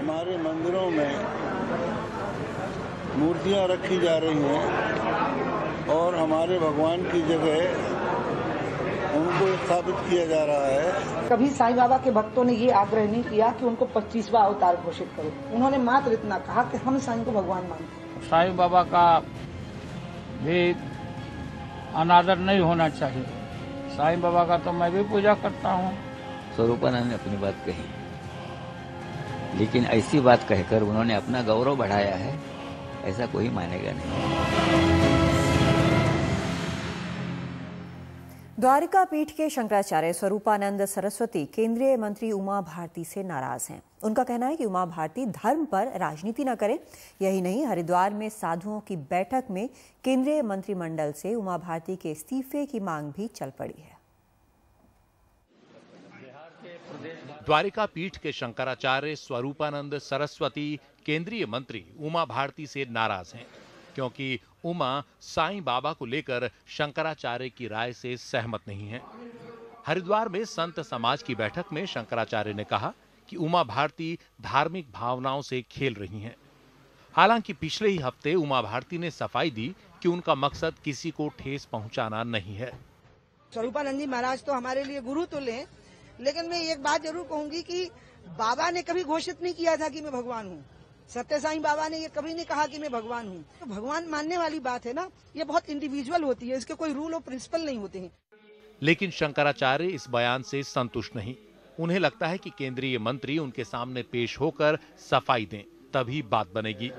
हमारे मंदिरों में मूर्तियां रखी जा रही हैं और हमारे भगवान की जगह उनको स्थापित किया जा रहा है। कभी साईं बाबा के भक्तों ने ये आग्रह नहीं किया कि उनको 25वां अवतार घोषित करो। उन्होंने मात्र इतना कहा कि हम साईं को भगवान मानते हैं। साईं बाबा का भी अनादर नहीं होना चाहिए। साईं बाबा का तो मैं भी पूजा करता हूँ। स्वरूपानंद ने अपनी बात कही, लेकिन ऐसी बात कहकर उन्होंने अपना गौरव बढ़ाया है, ऐसा कोई मानेगा नहीं। द्वारिका पीठ के शंकराचार्य स्वरूपानंद सरस्वती केंद्रीय मंत्री उमा भारती से नाराज हैं। उनका कहना है कि उमा भारती धर्म पर राजनीति न करें। यही नहीं, हरिद्वार में साधुओं की बैठक में केंद्रीय मंत्रिमंडल से उमा भारती के इस्तीफे की मांग भी चल पड़ी है। द्वारिका पीठ के शंकराचार्य स्वरूपानंद सरस्वती केंद्रीय मंत्री उमा भारती से नाराज हैं, क्योंकि उमा साईं बाबा को लेकर शंकराचार्य की राय से सहमत नहीं है। हरिद्वार में संत समाज की बैठक में शंकराचार्य ने कहा कि उमा भारती धार्मिक भावनाओं से खेल रही हैं। हालांकि पिछले ही हफ्ते उमा भारती ने सफाई दी कि उनका मकसद किसी को ठेस पहुंचाना नहीं है। स्वरूपानंद जी महाराज तो हमारे लिए गुरु तुल्य हैं, लेकिन मैं एक बात जरूर कहूंगी कि बाबा ने कभी घोषित नहीं किया था कि मैं भगवान हूँ। सत्य साईं बाबा ने ये कभी नहीं कहा कि मैं भगवान हूँ। तो भगवान मानने वाली बात है ना, ये बहुत इंडिविजुअल होती है, इसके कोई रूल और प्रिंसिपल नहीं होते हैं। लेकिन शंकराचार्य इस बयान से संतुष्ट नहीं। उन्हें लगता है कि केंद्रीय मंत्री उनके सामने पेश होकर सफाई दें, तभी बात बनेगी।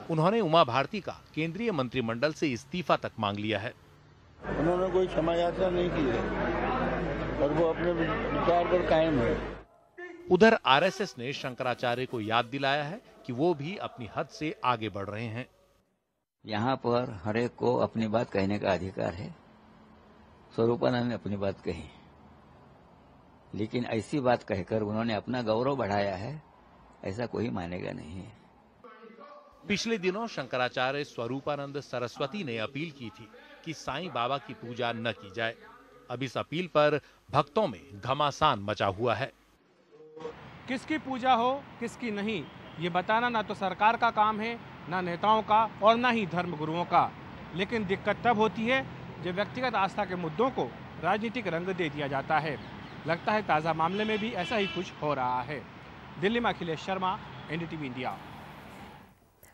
उन्होंने उमा भारती का केंद्रीय मंत्रिमंडल से इस्तीफा तक मांग लिया है। उन्होंने कोई क्षमा याचना नहीं की है और वो अपने विचार पर कायम है। उधर आरएसएस ने शंकराचार्य को याद दिलाया है कि वो भी अपनी हद से आगे बढ़ रहे हैं। यहाँ पर हर एक को अपनी बात कहने का अधिकार है। स्वरूपानंद ने अपनी बात कही, लेकिन ऐसी बात कहकर उन्होंने अपना गौरव बढ़ाया है, ऐसा कोई मानेगा नहीं। पिछले दिनों शंकराचार्य स्वरूपानंद सरस्वती ने अपील की थी कि साईं बाबा की पूजा न की जाए। अब इस अपील पर भक्तों में घमासान मचा हुआ है। किसकी पूजा हो किसकी नहीं, ये बताना ना तो सरकार का काम है, ना नेताओं का और ना ही धर्मगुरुओं का। लेकिन दिक्कत तब होती है जब व्यक्तिगत आस्था के मुद्दों को राजनीतिक रंग दे दिया जाता है। लगता है ताज़ा मामले में भी ऐसा ही कुछ हो रहा है। दिल्ली में अखिलेश शर्मा, एनडीटीवी इंडिया।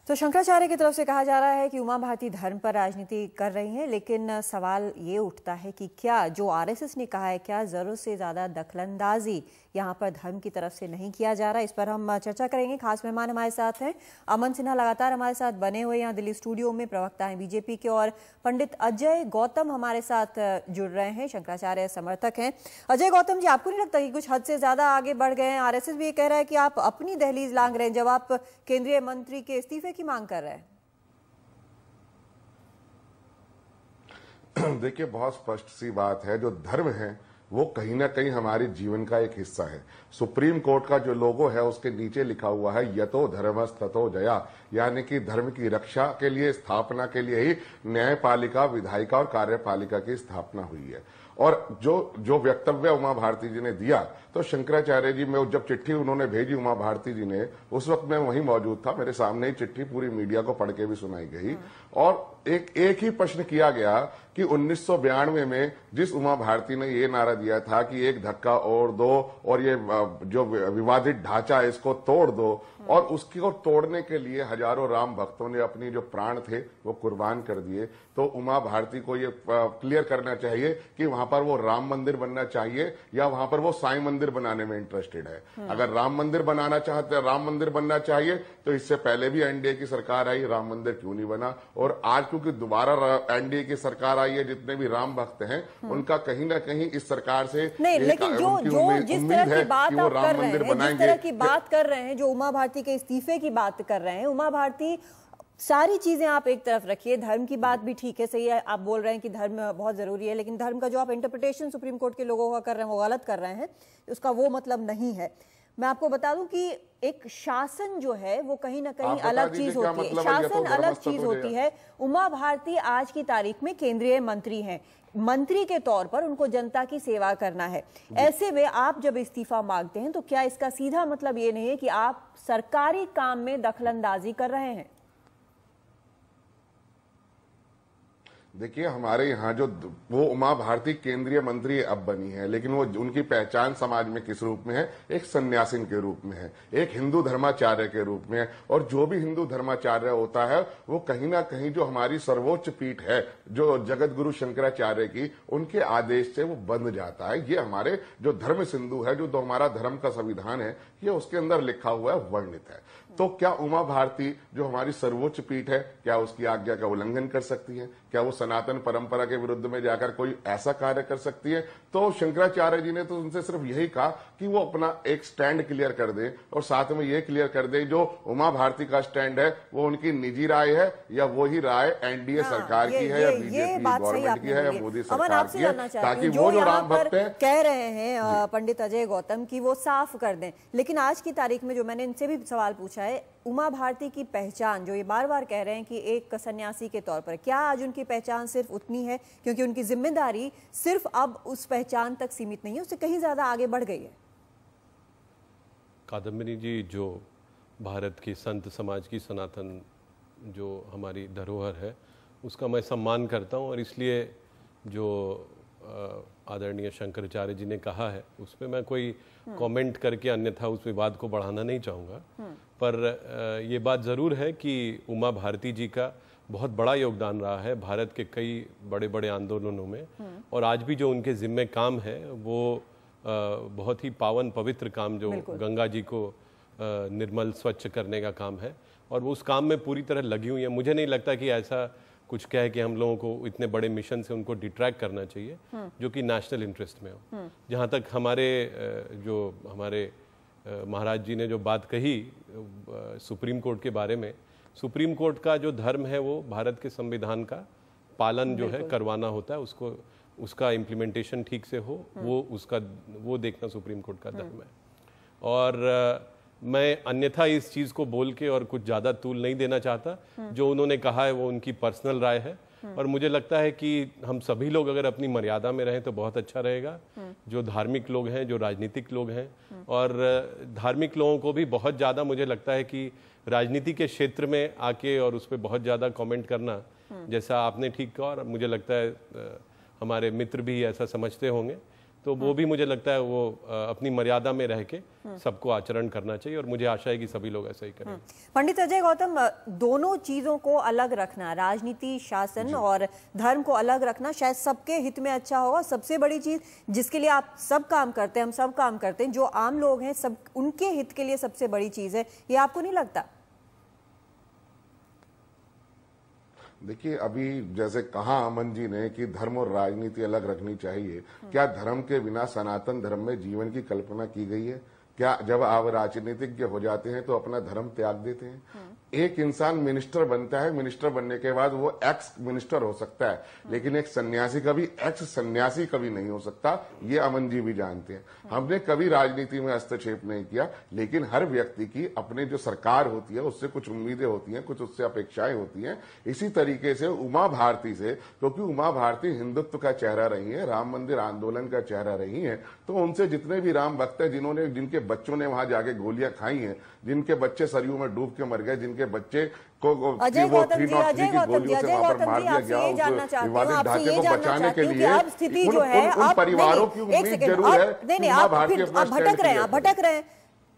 तो शंकराचार्य की तरफ से कहा जा रहा है कि उमा भारती धर्म पर राजनीति कर रही हैं, लेकिन सवाल ये उठता है कि क्या जो आरएसएस ने कहा है, क्या जरूरत से ज्यादा दखलंदाजी यहाँ पर धर्म की तरफ से नहीं किया जा रहा। इस पर हम चर्चा करेंगे। खास मेहमान हमारे साथ हैं अमन सिन्हा, लगातार हमारे साथ बने हुए यहाँ दिल्ली स्टूडियो में, प्रवक्ता हैं बीजेपी के, और पंडित अजय गौतम हमारे साथ जुड़ रहे हैं, शंकराचार्य समर्थक हैं। अजय गौतम जी, आपको नहीं लगता कि कुछ हद से ज्यादा आगे बढ़ गए हैं? आरएसएस भी ये कह रहा है कि आप अपनी दहलीज लांघ रहे हैं जब आप केंद्रीय मंत्री के इस्तीफे की मांग कर रहे हैं। देखिए, बहुत स्पष्ट सी बात है, जो धर्म है वो कहीं ना कहीं हमारे जीवन का एक हिस्सा है। सुप्रीम कोर्ट का जो लोगो है उसके नीचे लिखा हुआ है यतो धर्मस्ततो जया, यानी कि धर्म की रक्षा के लिए, स्थापना के लिए ही न्यायपालिका, विधायिका और कार्यपालिका की स्थापना हुई है। और जो वक्तव्य उमा भारती जी ने दिया, तो शंकराचार्य जी में जब चिट्ठी उन्होंने भेजी उमा भारती जी ने, उस वक्त मैं वहीं मौजूद था, मेरे सामने ही चिट्ठी पूरी मीडिया को पढ़ के भी सुनाई गई और एक ही प्रश्न किया गया कि 1992 में जिस उमा भारती ने ये नारा दिया था कि एक धक्का और दो और ये जो विवादित ढांचा है इसको तोड़ दो, और उसको तोड़ने के लिए हजारों राम भक्तों ने अपनी जो प्राण थे वो कुर्बान कर दिए। तो उमा भारती को ये क्लियर करना चाहिए कि वहां पर वो राम मंदिर बनना चाहिए या वहां पर वो साईं मंदिर बनाने में इंटरेस्टेड है। अगर राम मंदिर बनाना चाहते हैं, राम मंदिर बनना चाहिए, तो इससे पहले भी एनडीए की सरकार आई, राम मंदिर क्यों नहीं बना? और आज क्योंकि दोबारा एनडीए की सरकार आई है, जितने भी राम भक्त हैं उनका कहीं ना कहीं इस सरकार से नहीं, लेकिन जो जिस तरह की बात आप कर रहे हैं, जिस तरह की बात कर रहे हैं, जो उमा भारती के इस्तीफे की बात कर रहे हैं, उमा भारती, सारी चीजें आप एक तरफ रखिए, धर्म की बात भी ठीक है, सही है, आप बोल रहे हैं कि धर्म बहुत जरूरी है, लेकिन धर्म का जो आप इंटरप्रिटेशन सुप्रीम कोर्ट के लोगों का कर रहे हैं वो गलत कर रहे हैं, उसका वो मतलब नहीं है। मैं आपको बता दूं कि एक शासन जो है वो कहीं ना कहीं आप अलग बता चीज दीजिए क्या होती है, मतलब है, ये तो शासन अलग धर्मस्थ चीज हो होती जाएगा। है। उमा भारती आज की तारीख में केंद्रीय मंत्री हैं, मंत्री के तौर पर उनको जनता की सेवा करना है। ऐसे में आप जब इस्तीफा मांगते हैं तो क्या इसका सीधा मतलब ये नहीं है कि आप सरकारी काम में दखलंदाजी कर रहे हैं? देखिए, हमारे यहाँ जो वो उमा भारती केंद्रीय मंत्री अब बनी है, लेकिन वो उनकी पहचान समाज में किस रूप में है? एक सन्यासिन के रूप में है, एक हिंदू धर्माचार्य के रूप में है। और जो भी हिंदू धर्माचार्य होता है वो कहीं ना कहीं जो हमारी सर्वोच्च पीठ है, जो जगत गुरु शंकराचार्य की, उनके आदेश से वो बंध जाता है। ये हमारे जो धर्म सिंधु है, जो हमारा धर्म का संविधान है, ये उसके अंदर लिखा हुआ है, वर्णित है। तो क्या उमा भारती जो हमारी सर्वोच्च पीठ है, क्या उसकी आज्ञा का उल्लंघन कर सकती है? क्या वो सनातन परंपरा के विरुद्ध में जाकर कोई ऐसा कार्य कर सकती है? तो शंकराचार्य जी ने तो उनसे सिर्फ यही कहा कि वो अपना एक स्टैंड क्लियर कर दे, और साथ में ये क्लियर कर दे जो उमा भारती का स्टैंड है वो उनकी निजी राय है या वही राय एनडीए सरकार की है या बीजेपी गवर्नमेंट की है या मोदी सरकार की है, ताकि वो जो राम भक्त है कह रहे हैं पंडित अजय गौतम की वो साफ कर दें। लेकिन आज की तारीख में जो मैंने इनसे भी सवाल पूछा है, उमा भारती की पहचान जो ये बार बार कह रहे हैं कि एक सन्यासी के तौर पर, क्या आज उनकी पहचान सिर्फ उतनी है? क्योंकि उनकी जिम्मेदारी सिर्फ अब उस पहचान तक सीमित नहीं है, उससे कहीं ज्यादा आगे बढ़ गई है। कादम्बिनी जी, जो भारत की संत समाज की सनातन जो हमारी धरोहर है उसका मैं सम्मान करता हूं, और इसलिए जो आदरणीय शंकराचार्य जी ने कहा है उस पर मैं कोई कमेंट करके अन्यथा उस विवाद को बढ़ाना नहीं चाहूँगा। पर ये बात ज़रूर है कि उमा भारती जी का बहुत बड़ा योगदान रहा है भारत के कई बड़े बड़े आंदोलनों में, और आज भी जो उनके जिम्मे काम है वो बहुत ही पावन पवित्र काम जो गंगा जी को निर्मल स्वच्छ करने का काम है, और वो उस काम में पूरी तरह लगी हुई है। मुझे नहीं लगता कि ऐसा कुछ कहे कि हम लोगों को इतने बड़े मिशन से उनको डिट्रैक्ट करना चाहिए जो कि नेशनल इंटरेस्ट में हो। जहाँ तक हमारे जो हमारे महाराज जी ने जो बात कही सुप्रीम कोर्ट के बारे में, सुप्रीम कोर्ट का जो धर्म है वो भारत के संविधान का पालन जो है करवाना होता है, उसको उसका इम्प्लीमेंटेशन ठीक से हो, वो देखना सुप्रीम कोर्ट का धर्म है। और मैं अन्यथा इस चीज़ को बोल के और कुछ ज़्यादा तूल नहीं देना चाहता। जो उन्होंने कहा है वो उनकी पर्सनल राय है, और मुझे लगता है कि हम सभी लोग अगर अपनी मर्यादा में रहें तो बहुत अच्छा रहेगा। जो धार्मिक लोग हैं, जो राजनीतिक लोग हैं, और धार्मिक लोगों को भी बहुत ज़्यादा मुझे लगता है कि राजनीति के क्षेत्र में आके और उस पर बहुत ज़्यादा कमेंट करना, जैसा आपने ठीक कहा और मुझे लगता है हमारे मित्र भी ऐसा समझते होंगे, तो वो भी मुझे लगता है वो अपनी मर्यादा में रह के सबको आचरण करना चाहिए, और मुझे आशा है कि सभी लोग ऐसा ही करें। पंडित अजय गौतम, दोनों चीजों को अलग रखना, राजनीति, शासन और धर्म को अलग रखना शायद सबके हित में अच्छा होगा। सबसे बड़ी चीज जिसके लिए आप सब काम करते हैं, हम सब काम करते हैं, जो आम लोग हैं, सब उनके हित के लिए सबसे बड़ी चीज है, ये आपको नहीं लगता? देखिए, अभी जैसे कहा अमन जी ने कि धर्म और राजनीति अलग रखनी चाहिए, क्या धर्म के बिना सनातन धर्म में जीवन की कल्पना की गई है? क्या जब आप राजनीतिज्ञ हो जाते हैं तो अपना धर्म त्याग देते हैं? एक इंसान मिनिस्टर बनता है, मिनिस्टर बनने के बाद वो एक्स मिनिस्टर हो सकता है, लेकिन एक सन्यासी कभी एक्स सन्यासी कभी नहीं हो सकता। ये अमन जी भी जानते हैं। हमने कभी राजनीति में हस्तक्षेप नहीं किया, लेकिन हर व्यक्ति की अपने जो सरकार होती है उससे कुछ उम्मीदें होती हैं, कुछ उससे अपेक्षाएं होती हैं। इसी तरीके से उमा भारती से, क्योंकि उमा भारती हिंदुत्व का चेहरा रही है, राम मंदिर आंदोलन का चेहरा रही है, तो उनसे जितने भी राम भक्त हैं, जिनके बच्चों ने वहां जाके गोलियां खाई हैं, जिनके बच्चे सरयू में डूब के मर गए, जिनके बच्चे को अजय गौतम जी, आपसे ये जानना चाहती हूँ, आपसे ये जानना चाहती हूँ कि अब स्थिति जो है, आप परिवारों की उम्मीद जरूर है, नहीं आप भटक रहे हैं।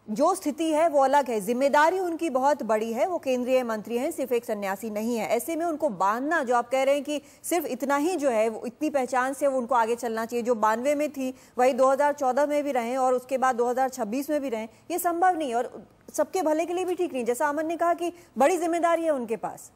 जो स्थिति है वो अलग है, जिम्मेदारी उनकी बहुत बड़ी है, वो केंद्रीय मंत्री हैं, सिर्फ एक सन्यासी नहीं है। ऐसे में उनको बांधना, जो आप कह रहे हैं कि सिर्फ इतना ही जो है, इतनी पहचान से वो उनको आगे चलना चाहिए, जो 92 में थी वही 2014 में भी रहे और उसके बाद 2026 में भी रहे, ये संभव नहीं और सबके भले के लिए भी ठीक नहीं। जैसा अमन ने कहा कि बड़ी जिम्मेदारी है उनके पास।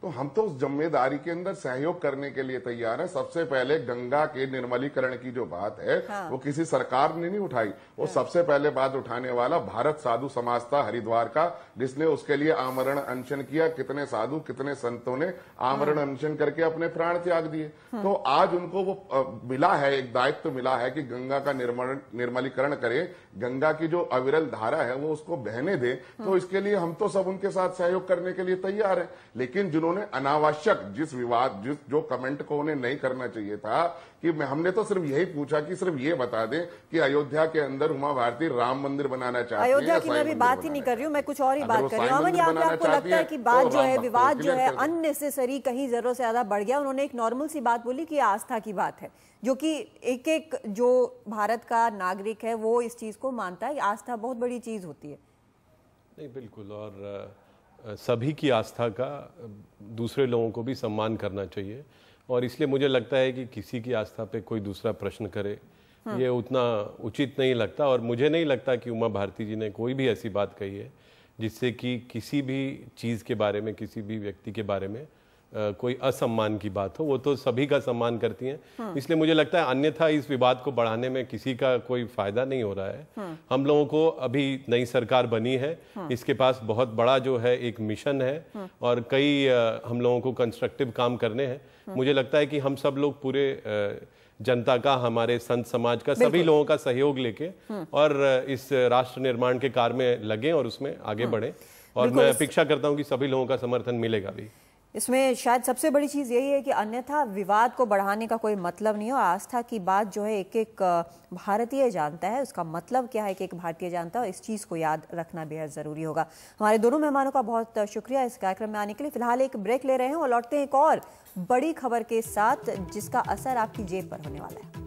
तो हम तो उस जिम्मेदारी के अंदर सहयोग करने के लिए तैयार हैं। सबसे पहले गंगा के निर्मलीकरण की जो बात है वो किसी सरकार ने नहीं उठाई, वो सबसे पहले बात उठाने वाला भारत साधु समाज था हरिद्वार का, जिसने उसके लिए आमरण अनशन किया। कितने साधु कितने संतों ने आमरण अनशन करके अपने प्राण त्याग दिए। तो आज उनको वो मिला है, एक दायित्व मिला है कि गंगा का निर्मलीकरण करे, गंगा की जो अविरल धारा है वो उसको बहने दे। तो इसके लिए हम तो सब उनके साथ सहयोग करने के लिए तैयार है। लेकिन जिन्होंने अनावश्यक जो कमेंट को उन्हें नहीं करना चाहिए था, कि हमने तो सिर्फ यही पूछा कि सिर्फ ये बता दें कि अयोध्या के अंदर उमा भारती राम मंदिर बनाना चाहती है। अयोध्या की मैं भी बात ही नहीं कर रही हूँ, मैं कुछ और ही बात कर रही हूँ। अमन, यहाँ पे आपको लगता है कि बात जो है, विवाद जो है अननेसेसरी कहीं जरूरत से ज्यादा बढ़ गया? उन्होंने एक नॉर्मल सी बात बोली कि आस्था की बात है, जो कि एक जो भारत का नागरिक है वो इस चीज को मानता है, आस्था बहुत बड़ी चीज होती है। नहीं, बिल्कुल, और सभी की आस्था का दूसरे लोगों को भी सम्मान करना चाहिए, और इसलिए मुझे लगता है कि किसी की आस्था पे कोई दूसरा प्रश्न करे ये उतना उचित नहीं लगता। और मुझे नहीं लगता कि उमा भारती जी ने कोई भी ऐसी बात कही है जिससे कि किसी भी चीज़ के बारे में, किसी भी व्यक्ति के बारे में कोई असम्मान की बात हो। वो तो सभी का सम्मान करती हैं। इसलिए मुझे लगता है अन्यथा इस विवाद को बढ़ाने में किसी का कोई फायदा नहीं हो रहा है। हम लोगों को अभी नई सरकार बनी है, इसके पास बहुत बड़ा जो है एक मिशन है, और कई हम लोगों को कंस्ट्रक्टिव काम करने हैं। मुझे लगता है कि हम सब लोग पूरे जनता का, हमारे संत समाज का, सभी लोगों का सहयोग लेके और इस राष्ट्र निर्माण के कार्य में लगे और उसमें आगे बढ़े। और मैं अपेक्षा करता हूं कि सभी लोगों का समर्थन मिलेगा भी। इसमें शायद सबसे बड़ी चीज़ यही है कि अन्यथा विवाद को बढ़ाने का कोई मतलब नहीं हो। आस्था की बात जो है एक एक भारतीय जानता है, उसका मतलब क्या है एक एक भारतीय जानता है, इस चीज़ को याद रखना बेहद ज़रूरी होगा। हमारे दोनों मेहमानों का बहुत शुक्रिया इस कार्यक्रम में आने के लिए। फिलहाल एक ब्रेक ले रहे हैं और लौटते हैं एक और बड़ी खबर के साथ जिसका असर आपकी जेब पर होने वाला है।